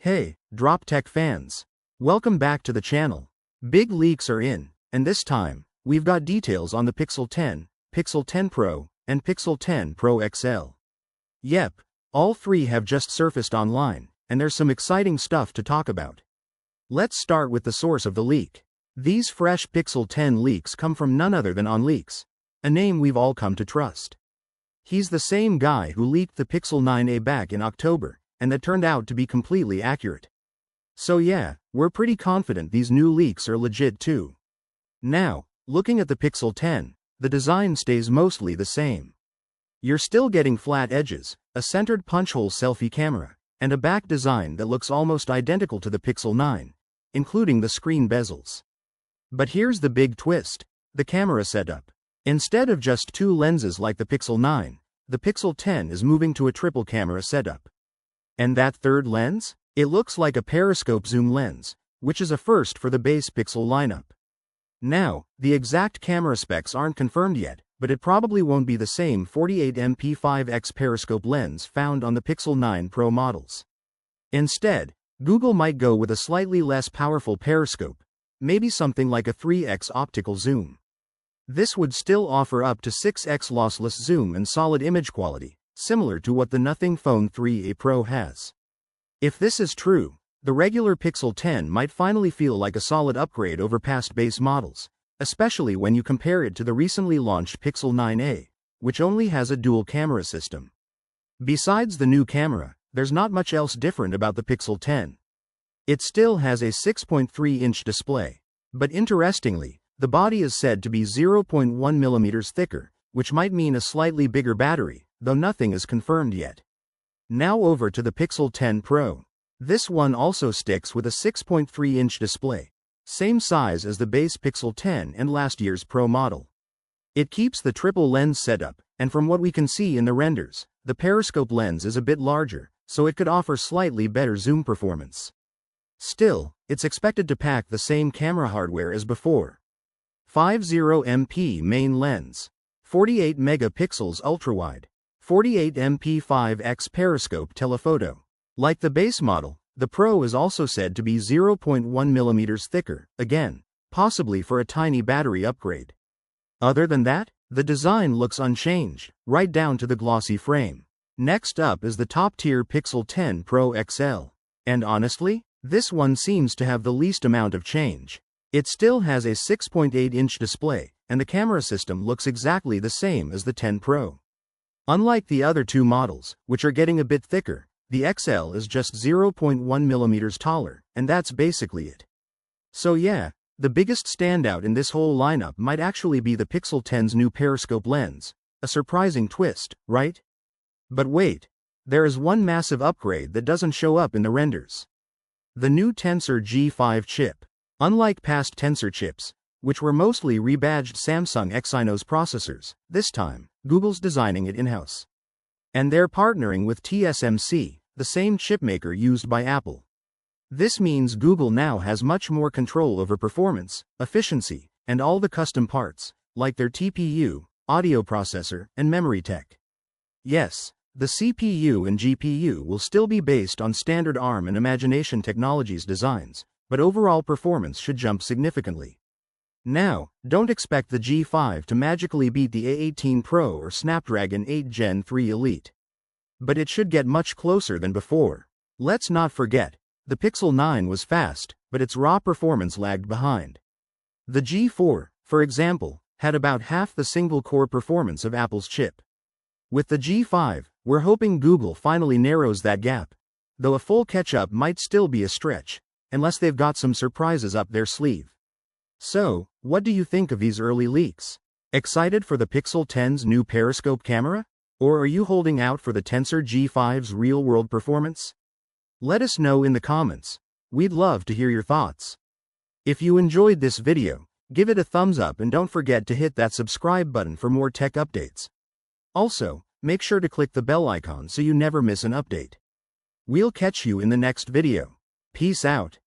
Hey, Drop Tech fans! Welcome back to the channel. Big leaks are in, and this time, we've got details on the Pixel 10, Pixel 10 Pro, and Pixel 10 Pro XL. Yep, all three have just surfaced online, and there's some exciting stuff to talk about. Let's start with the source of the leak. These fresh Pixel 10 leaks come from none other than OnLeaks, a name we've all come to trust. He's the same guy who leaked the Pixel 9a back in October, and that turned out to be completely accurate. So yeah, we're pretty confident these new leaks are legit too. Now, looking at the Pixel 10, the design stays mostly the same. You're still getting flat edges, a centered punch-hole selfie camera, and a back design that looks almost identical to the Pixel 9, including the screen bezels. But here's the big twist: the camera setup. Instead of just two lenses like the Pixel 9, the Pixel 10 is moving to a triple camera setup. And that third lens? It looks like a periscope zoom lens, which is a first for the base Pixel lineup. Now, the exact camera specs aren't confirmed yet, but it probably won't be the same 48MP 5x periscope lens found on the Pixel 9 Pro models. Instead, Google might go with a slightly less powerful periscope, maybe something like a 3x optical zoom. This would still offer up to 6x lossless zoom and solid image quality, similar to what the Nothing Phone 3a Pro has. If this is true, the regular Pixel 10 might finally feel like a solid upgrade over past base models, especially when you compare it to the recently launched Pixel 9a, which only has a dual camera system. Besides the new camera, there's not much else different about the Pixel 10. It still has a 6.3-inch display, but interestingly, the body is said to be 0.1 mm thicker, which might mean a slightly bigger battery, though nothing is confirmed yet. Now over to the Pixel 10 Pro. This one also sticks with a 6.3-inch display, same size as the base Pixel 10 and last year's Pro model. It keeps the triple lens setup, and from what we can see in the renders, the periscope lens is a bit larger, so it could offer slightly better zoom performance. Still, it's expected to pack the same camera hardware as before. 50MP main lens, 48 megapixels ultrawide, 48MP 5x periscope telephoto. Like the base model, the Pro is also said to be 0.1 mm thicker, again, possibly for a tiny battery upgrade. Other than that, the design looks unchanged, right down to the glossy frame. Next up is the top-tier Pixel 10 Pro XL. And honestly, this one seems to have the least amount of change. It still has a 6.8-inch display, and the camera system looks exactly the same as the 10 Pro. Unlike the other two models, which are getting a bit thicker, the XL is just 0.1 mm taller, and that's basically it. So yeah, the biggest standout in this whole lineup might actually be the Pixel 10's new periscope lens. A surprising twist, right? But wait, there is one massive upgrade that doesn't show up in the renders. The new Tensor G5 chip. Unlike past Tensor chips, which were mostly rebadged Samsung Exynos processors, this time, Google's designing it in-house. And they're partnering with TSMC, the same chipmaker used by Apple. This means Google now has much more control over performance, efficiency, and all the custom parts, like their TPU, audio processor, and memory tech. Yes, the CPU and GPU will still be based on standard ARM and Imagination Technologies designs, but overall performance should jump significantly. Now, don't expect the G5 to magically beat the A18 Pro or Snapdragon 8 Gen 3 Elite. But it should get much closer than before. Let's not forget, the Pixel 9 was fast, but its raw performance lagged behind. The G4, for example, had about half the single-core performance of Apple's chip. With the G5, we're hoping Google finally narrows that gap, though a full catch-up might still be a stretch, unless they've got some surprises up their sleeve. So, what do you think of these early leaks? Excited for the Pixel 10's new periscope camera? Or are you holding out for the Tensor G5's real-world performance? Let us know in the comments. We'd love to hear your thoughts. If you enjoyed this video, give it a thumbs up and don't forget to hit that subscribe button for more tech updates. Also, make sure to click the bell icon so you never miss an update. We'll catch you in the next video. Peace out.